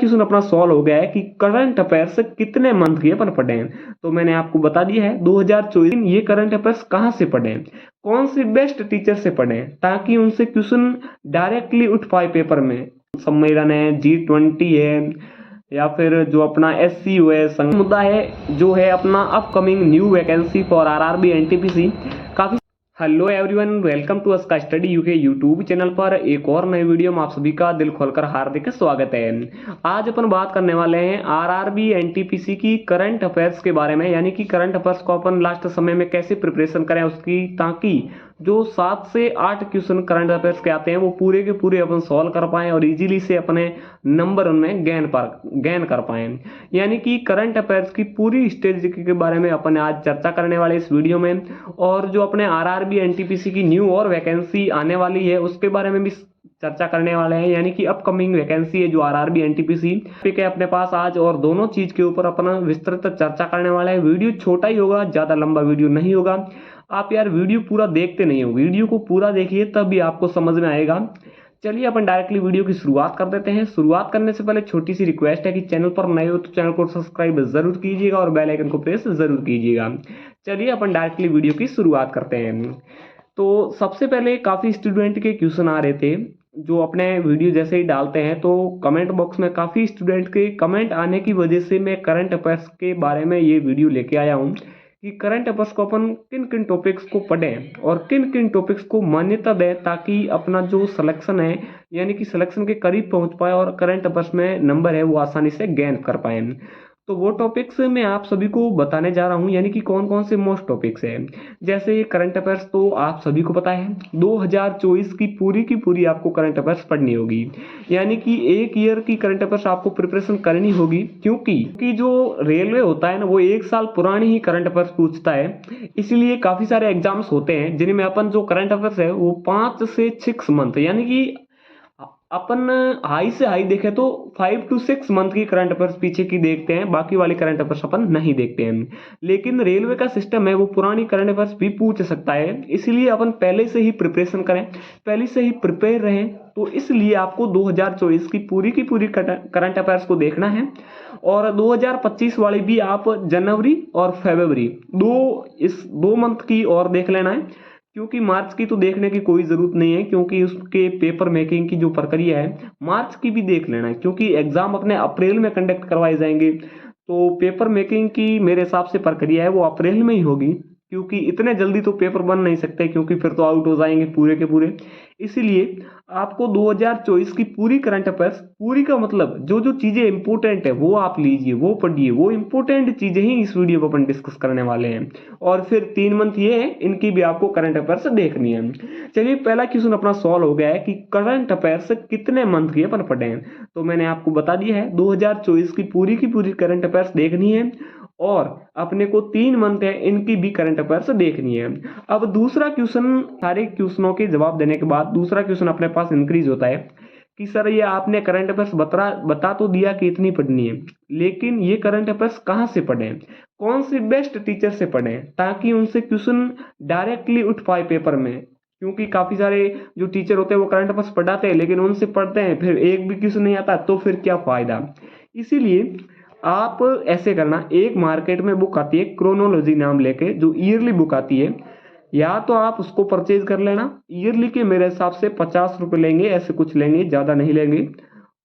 Question अपना solve हो गया है कि करंट अफेयर्स कितने मंथ की अपन पढ़े हैं। तो मैंने आपको बता दिया है 2024 ये करंट अफेयर्स कहाँ से पढ़े हैं, कौन से बेस्ट टीचर से पढ़े हैं, ताकि उनसे क्वेश्चन डायरेक्टली उठ पाए पेपर में। सम्मेलन है, G20 है, या फिर जो अपना SCO है, संघ मुद्दा है, जो है अपना upcoming new vacancy for RRB NTPC। काफी हेलो एवरीवन, वेलकम टू अस्का स्टडी यूके यूट्यूब चैनल पर एक और नई वीडियो में आप सभी का दिल खोलकर हार्दिक स्वागत है। आज अपन बात करने वाले हैं RRB NTPC की करंट अफेयर्स के बारे में, यानी कि करंट अफेयर्स को अपन लास्ट समय में कैसे प्रिपरेशन करें उसकी, ताकि जो 7 से 8 क्वेश्चन करंट अफेयर्स के आते हैं वो पूरे के पूरे अपन सॉल्व कर पाएं और इजीली से अपने नंबर उनमें गेन कर पाएं। यानी कि करंट अफेयर्स की पूरी स्ट्रेटजी के बारे में अपन आज चर्चा करने वाले इस वीडियो में, और जो अपने RRB NTPC की न्यू और वैकेंसी आने वाली है उसके बारे में भी चर्चा करने वाले हैं। यानी कि अपकमिंग वैकेंसी है जो RRB NTPC है अपने पास आज, और दोनों चीज के ऊपर अपना विस्तृत चर्चा करने वाला है। वीडियो छोटा ही होगा, ज्यादा लंबा वीडियो नहीं होगा। आप यार वीडियो पूरा देखते नहीं हो, वीडियो को पूरा देखिए तब भी आपको समझ में आएगा। चलिए अपन डायरेक्टली वीडियो की शुरुआत कर देते हैं। शुरुआत करने से पहले छोटी सी रिक्वेस्ट है कि चैनल पर नए हो तो चैनल को सब्सक्राइब जरूर कीजिएगा और बेल आइकन को प्रेस जरूर कीजिएगा। चलिए अपन डायरेक्टली वीडियो की शुरुआत करते हैं। तो सबसे पहले काफी स्टूडेंट के क्वेश्चन आ रहे थे जो अपने वीडियो जैसे ही डालते हैं तो कमेंट बॉक्स में काफी स्टूडेंट के कमेंट आने की वजह से मैं करंट अफेयर्स के बारे में ये वीडियो लेके आया हूँ कि करंट अफेयर्स को अपन किन किन टॉपिक्स को पढ़ें और किन किन टॉपिक्स को मान्यता दें, ताकि अपना जो सिलेक्शन है यानी कि सिलेक्शन के करीब पहुंच पाए और करंट अफेयर्स में नंबर है वो आसानी से गेन कर पाए। तो वो टॉपिक्स मैं आप सभी को बताने जा रहा हूं, यानी कि कौन कौन से मोस्ट टॉपिक्स हैं। जैसे करंट अफेयर्स तो आप सभी को पता है 2024 की पूरी आपको करंट अफेयर्स पढ़नी होगी, यानी कि एक ईयर की करंट अफेयर्स आपको प्रिपरेशन करनी होगी, क्योंकि जो रेलवे होता है ना वो 1 साल पुरानी ही करंट अफेयर्स पूछता है। इसलिए काफी सारे एग्जाम्स होते हैं जिनमें अपन जो करंट अफेयर्स है वो 5 से 6 मंथ, यानी कि अपन हाई से हाई देखें तो 5 to 6 मंथ की करंट अफेयर्स पीछे की देखते हैं, बाकी वाली करंट अफेयर्स अपन नहीं देखते हैं। लेकिन रेलवे का सिस्टम है वो पुरानी करंट अफेयर्स भी पूछ सकता है, इसलिए अपन पहले से ही प्रिपरेशन करें, पहले से ही प्रिपेयर रहें। तो इसलिए आपको 2024 की पूरी करंट अफेयर्स को देखना है, और 2025 वाली भी आप जनवरी और फरवरी इस 2 मंथ की और देख लेना है, क्योंकि मार्च की तो देखने की कोई जरूरत नहीं है, क्योंकि उसके पेपर मेकिंग की जो प्रक्रिया है मार्च की भी देख लेना है, क्योंकि एग्जाम अपने अप्रैल में कंडक्ट करवाए जाएंगे। तो पेपर मेकिंग की मेरे हिसाब से प्रक्रिया है वो अप्रैल में ही होगी, क्योंकि इतने जल्दी तो पेपर बन नहीं सकते, क्योंकि फिर तो आउट हो जाएंगे पूरे के पूरे। इसीलिए आपको 2024 की पूरी करंट अफेयर्स, पूरी का मतलब जो जो चीजें इंपोर्टेंट है वो आप लीजिए, वो पढ़िए, वो इंपोर्टेंट चीजें ही इस वीडियो पर अपन डिस्कस करने वाले हैं। और फिर 3 मंथ ये है, इनकी भी आपको करंट अफेयर्स देखनी है। चलिए पहला क्वेश्चन अपना सॉल्व हो गया है कि करंट अफेयर्स कितने मंथ की अपन पढ़े हैं। तो मैंने आपको बता दिया है 2024 की पूरी करंट अफेयर्स देखनी है, और अपने को 3 मंथ है इनकी भी करंट अफेयर्स देखनी है। अब दूसरा क्वेश्चन, सारे क्वेश्चनों के जवाब देने के बाद दूसरा क्वेश्चन अपने पास इंक्रीज होता है कि सर ये आपने करंट अफेयर्स बता तो दिया कि इतनी पढ़नी है, लेकिन ये करंट अफेयर्स कहाँ से पढ़े, कौन से बेस्ट टीचर से पढ़े, ताकि उनसे क्वेश्चन डायरेक्टली उठ पाए पेपर में। क्योंकि काफी सारे जो टीचर होते हैं वो करंट अफेयर्स पढ़ाते हैं, लेकिन उनसे पढ़ते हैं फिर एक भी क्वेश्चन नहीं आता, तो फिर क्या फायदा। इसीलिए आप ऐसे करना, एक मार्केट में बुक आती है क्रोनोलॉजी नाम लेके, जो ईयरली बुक आती है, या तो आप उसको परचेज कर लेना। ईयरली के मेरे हिसाब से 50 रुपए लेंगे, ऐसे कुछ लेंगे, ज्यादा नहीं लेंगे।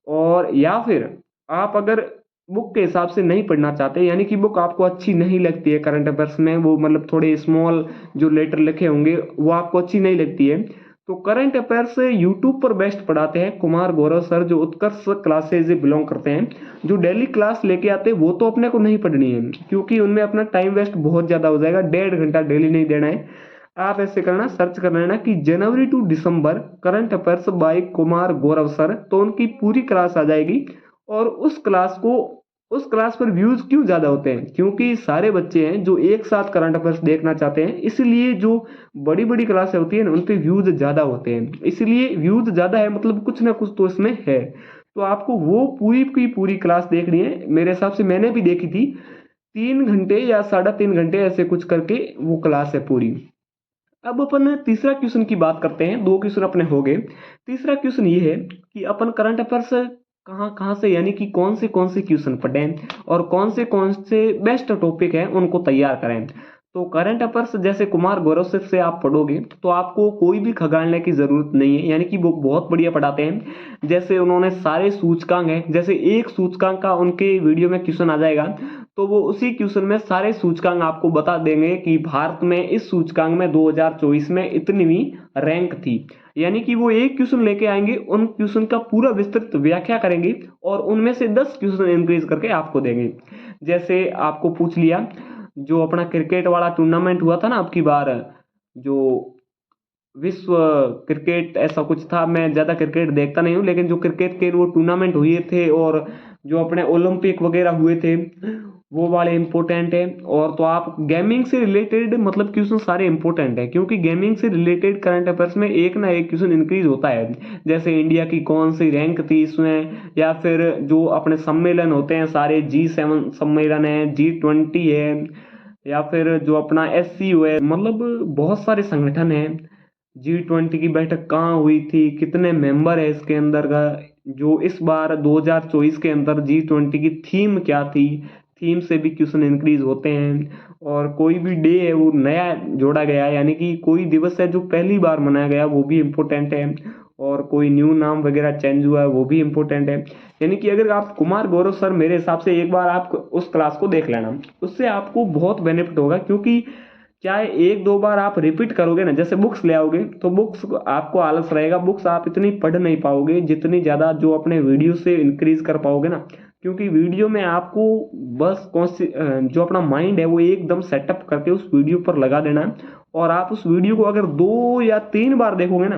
और या फिर आप अगर बुक के हिसाब से नहीं पढ़ना चाहते, यानी कि बुक आपको अच्छी नहीं लगती है करंट अफेयर्स में, वो मतलब थोड़े स्मॉल जो लेटर लिखे होंगे वो आपको अच्छी नहीं लगती है, तो करंट अफेयर्स यूट्यूब पर बेस्ट पढ़ाते हैं कुमार गौरव सर, जो उत्कर्ष क्लासेज से बिलोंग करते हैं। जो डेली क्लास लेके आते हैं वो तो अपने को नहीं पढ़नी है, क्योंकि उनमें अपना टाइम वेस्ट बहुत ज्यादा हो जाएगा, 1.5 घंटा डेली नहीं देना है। आप ऐसे करना, सर्च कर लेना कि जनवरी टू दिसंबर current affairs by Kumar Gaurav sir, तो उनकी पूरी क्लास आ जाएगी। और उस क्लास पर व्यूज क्यों ज्यादा होते हैं, क्योंकि सारे बच्चे हैं जो एक साथ करंट अफेयर्स देखना चाहते हैं, इसलिए जो बड़ी बड़ी क्लासें होती है उन पे व्यूज ज्यादा होते हैं। इसलिए व्यूज ज्यादा है मतलब कुछ ना कुछ तो इसमें है। तो आपको वो पूरी की पूरी क्लास देखनी है। मेरे हिसाब से मैंने भी देखी थी, 3 घंटे या 3.5 घंटे ऐसे कुछ करके वो क्लास है पूरी। अब अपन तीसरा क्वेश्चन की बात करते हैं। 2 क्वेश्चन अपने हो गए। तीसरा क्वेश्चन ये है कि अपन करंट अफेयर्स कहाँ कहाँ से, यानी कि कौन से क्वेश्चन पढ़ें और कौन से बेस्ट टॉपिक हैं उनको तैयार करें। तो करंट अफेयर्स जैसे कुमार गौरव सर से आप पढ़ोगे तो आपको कोई भी खगाड़ने की जरूरत नहीं है, यानी कि वो बहुत बढ़िया पढ़ाते हैं। जैसे उन्होंने सारे सूचकांक हैं, जैसे एक सूचकांक का उनके वीडियो में क्वेश्चन आ जाएगा तो वो उसी क्वेश्चन में सारे सूचकांक आपको बता देंगे कि भारत में इस सूचकांक में 2024 में इतनी रैंक थी। यानी कि वो एक क्वेश्चन लेके आएंगे, उन क्वेश्चन का पूरा विस्तृत व्याख्या करेंगे और उनमें से 10 क्वेश्चन इंक्रीज करके आपको देंगे। जैसे आपको पूछ लिया, जो अपना क्रिकेट वाला टूर्नामेंट हुआ था ना अब की बार, जो विश्व क्रिकेट ऐसा कुछ था, मैं ज्यादा क्रिकेट देखता नहीं हूँ, लेकिन जो क्रिकेट के वो टूर्नामेंट हुए थे और जो अपने ओलंपिक वगैरह हुए थे वो वाले इंपॉर्टेंट है। और तो आप गेमिंग से रिलेटेड मतलब क्वेश्चन सारे इंपॉर्टेंट है, क्योंकि गेमिंग से रिलेटेड करंट अफेयर्स में एक ना एक क्वेश्चन इंक्रीज होता है। जैसे इंडिया की कौन सी रैंक थी इसमें, या फिर जो अपने सम्मेलन होते हैं सारे, G7 सम्मेलन है, G20 है, या फिर जो अपना SCO है, मतलब बहुत सारे संगठन हैं। G20 की बैठक कहाँ हुई थी, कितने मेंबर है इसके अंदर का, जो इस बार 2024 के अंदर G20 की थीम क्या थी, थीम से भी क्वेश्चन इंक्रीज होते हैं। और कोई भी डे है वो नया जोड़ा गया है, यानी कि कोई दिवस है जो पहली बार मनाया गया वो भी इम्पोर्टेंट है, और कोई न्यू नाम वगैरह चेंज हुआ है वो भी इम्पोर्टेंट है। यानी कि अगर आप कुमार गौरव सर, मेरे हिसाब से एक बार आप उस क्लास को देख लेना, उससे आपको बहुत बेनिफिट होगा। क्योंकि चाहे एक दो बार आप रिपीट करोगे ना, जैसे बुक्स ले आओगे तो बुक्स आपको आलस रहेगा, बुक्स आप इतनी पढ़ नहीं पाओगे जितनी ज्यादा जो अपने वीडियो से इंक्रीज कर पाओगे ना। क्योंकि वीडियो में आपको बस जो अपना माइंड है वो एकदम सेटअप करके उस वीडियो पर लगा देना है, और आप उस वीडियो को अगर 2 या 3 बार देखोगे ना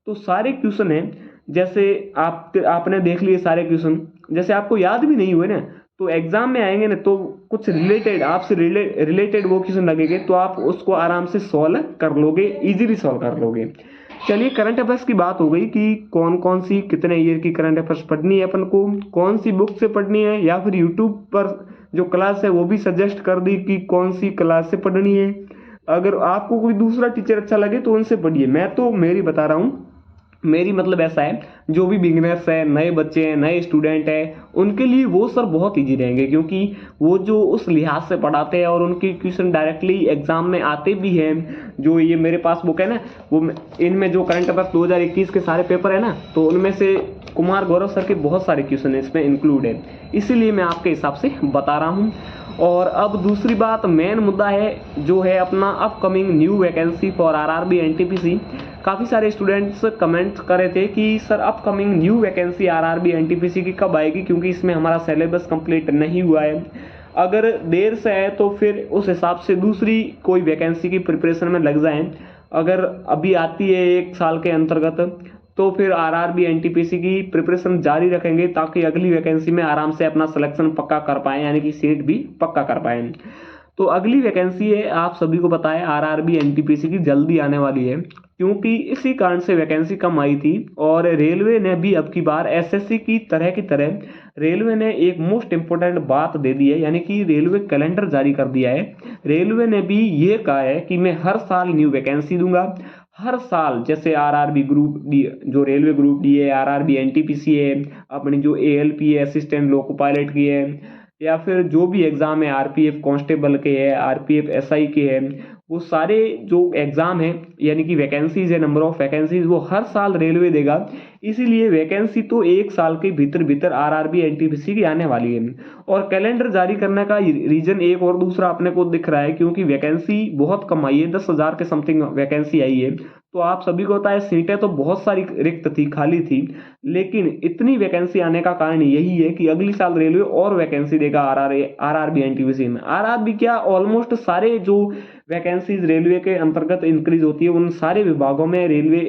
तो सारे क्वेश्चन है, जैसे आपने देख लिए सारे क्वेश्चन, जैसे आपको याद भी नहीं हुए ना तो एग्जाम में आएंगे ना तो कुछ रिलेटेड आपसे रिलेटेड वो क्वेश्चन लगेंगे तो आप उसको आराम से सॉल्व कर लोगे, इजीली सॉल्व कर लोगे। चलिए, करंट अफेयर्स की बात हो गई कि कौन कौन सी कितने ईयर की करंट अफेयर्स पढ़नी है अपन को, कौन सी बुक से पढ़नी है, या फिर यूट्यूब पर जो क्लास है वो भी सजेस्ट कर दी कि कौन सी क्लास से पढ़नी है। अगर आपको कोई दूसरा टीचर अच्छा लगे तो उनसे पढ़िए, मैं तो मेरी बता रहा हूँ। मेरी मतलब ऐसा है, जो भी बिगिनर्स है, नए बच्चे हैं, नए स्टूडेंट हैं, उनके लिए वो सर बहुत इजी रहेंगे, क्योंकि वो जो उस लिहाज से पढ़ाते हैं और उनके क्वेश्चन डायरेक्टली एग्जाम में आते भी हैं। जो ये मेरे पास बुक है ना, वो इनमें जो करंट अफेयर्स 2021 के सारे पेपर है ना, तो उनमें से कुमार गौरव सर के बहुत सारे क्वेश्चन इसमें इंक्लूड है, इसीलिए मैं आपके हिसाब से बता रहा हूँ। और अब दूसरी बात, मेन मुद्दा है जो है अपना upcoming new vacancy for RRB NTPC। काफ़ी सारे स्टूडेंट्स कमेंट कर रहे थे कि sir upcoming new vacancy RRB NTPC की कब आएगी, क्योंकि इसमें हमारा सिलेबस कंप्लीट नहीं हुआ है। अगर देर से है तो फिर उस हिसाब से दूसरी कोई वैकेंसी की प्रिपरेशन में लग जाएं। अगर अभी आती है 1 साल के अंतर्गत तो फिर RRB NTPC की प्रिपरेशन जारी रखेंगे, ताकि अगली वैकेंसी में आराम से अपना सिलेक्शन पक्का कर पाएं, यानी कि सीट भी पक्का कर पाएं। तो अगली वैकेंसी है, आप सभी को पता है, RRB NTPC की जल्दी आने वाली है, क्योंकि इसी कारण से वैकेंसी कम आई थी। और रेलवे ने भी अब की बार SSC की तरह रेलवे ने एक मोस्ट इंपोर्टेंट बात दे दी है, यानी कि रेलवे कैलेंडर जारी कर दिया है। रेलवे ने भी ये कहा है कि मैं हर साल न्यू वैकेंसी दूंगा, हर साल, जैसे RRB ग्रुप डी, जो रेलवे ग्रुप डी है, RRB NTPC है, अपनी जो ALP है, असिस्टेंट लोको पायलट की है, या फिर जो भी एग्जाम है RPF कांस्टेबल के है, RPF SI के है, वो सारे जो एग्जाम है, यानी कि वैकेंसीज है, नंबर ऑफ वैकेंसीज वो हर साल रेलवे देगा। इसीलिए वैकेंसी तो 1 साल के भीतर भीतर RRB NTPC की आने वाली है। और कैलेंडर जारी करने का रीजन एक और दूसरा अपने को दिख रहा है, क्योंकि वैकेंसी बहुत कम आई है, 10,000 के समथिंग वैकेंसी आई है। तो आप सभी को पता है सीटें तो बहुत सारी रिक्त थी, खाली थी, लेकिन इतनी वैकेंसी आने का कारण यही है कि अगली साल रेलवे और वैकेंसी देगा RRB NTPC में। RRB क्या, ऑलमोस्ट सारे जो वैकेंसीज रेलवे के अंतर्गत इंक्रीज होती है उन सारे विभागों में रेलवे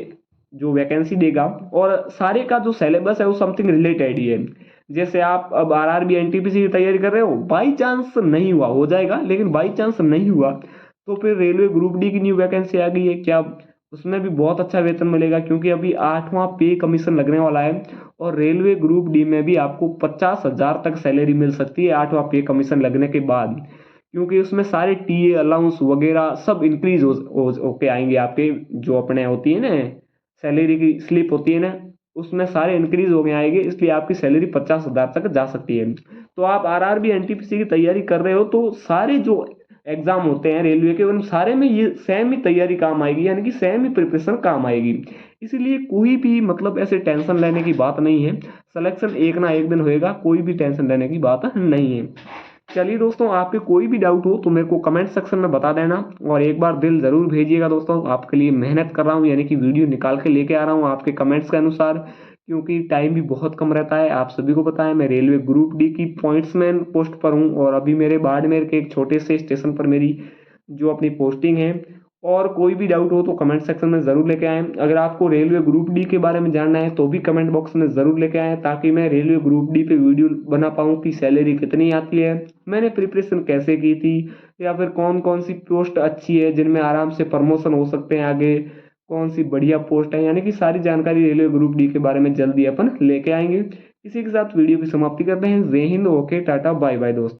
जो वैकेंसी देगा, और सारे का जो सिलेबस है वो समथिंग रिलेटेड ही है। जैसे आप अब RRB NTPC की तैयारी कर रहे हो, बाई चांस नहीं हुआ, हो जाएगा, लेकिन बाई चांस नहीं हुआ तो फिर रेलवे ग्रुप डी की न्यू वैकेंसी आ गई है, क्या उसमें भी बहुत अच्छा वेतन मिलेगा, क्योंकि अभी 8वां पे कमीशन लगने वाला है। और रेलवे ग्रुप डी में भी आपको 50,000 तक सैलरी मिल सकती है 8वां पे कमीशन लगने के बाद, क्योंकि उसमें सारे टीए अलाउंस वगैरह सब इंक्रीज होके आएंगे आपके, जो अपने होती है ना सैलरी की स्लिप होती है ना, उसमें सारे इंक्रीज हो गए आएंगे, इसलिए आपकी सैलरी 50,000 तक जा सकती है। तो आप आरआरबी एनटीपीसी की तैयारी कर रहे हो तो सारे जो एग्जाम होते हैं रेलवे के उन सारे में ये सेम ही तैयारी काम आएगी, यानी कि सेम ही प्रिपरेशन काम आएगी। इसीलिए कोई भी मतलब ऐसे टेंशन लेने की बात नहीं है, सिलेक्शन एक ना एक दिन होएगा, कोई भी टेंशन लेने की बात नहीं है। चलिए दोस्तों, आपके कोई भी डाउट हो तो मेरे को कमेंट सेक्शन में बता देना, और एक बार दिल जरूर भेजिएगा दोस्तों, आपके लिए मेहनत कर रहा हूँ, यानी कि वीडियो निकाल के लेके आ रहा हूँ आपके कमेंट्स के अनुसार, क्योंकि टाइम भी बहुत कम रहता है। आप सभी को पता है मैं रेलवे ग्रुप डी की पॉइंट्समैन पोस्ट पर हूँ, और अभी मेरे बाड़मेर के एक छोटे से स्टेशन पर मेरी जो अपनी पोस्टिंग है। और कोई भी डाउट हो तो कमेंट सेक्शन में ज़रूर लेके आएँ। अगर आपको रेलवे ग्रुप डी के बारे में जानना है तो भी कमेंट बॉक्स में ज़रूर लेके आएँ, ताकि मैं रेलवे ग्रुप डी पे वीडियो बना पाऊँ कि सैलरी कितनी आती है, मैंने प्रिपरेशन कैसे की थी, या फिर कौन कौन सी पोस्ट अच्छी है जिनमें आराम से प्रमोशन हो सकते हैं आगे, कौन सी बढ़िया पोस्ट है, यानी कि सारी जानकारी रेलवे ग्रुप डी के बारे में जल्दी अपन लेके आएंगे। इसी के साथ वीडियो की समाप्ति करते हैं। जय हिंद, ओके, टाटा, बाय बाय दोस्तों।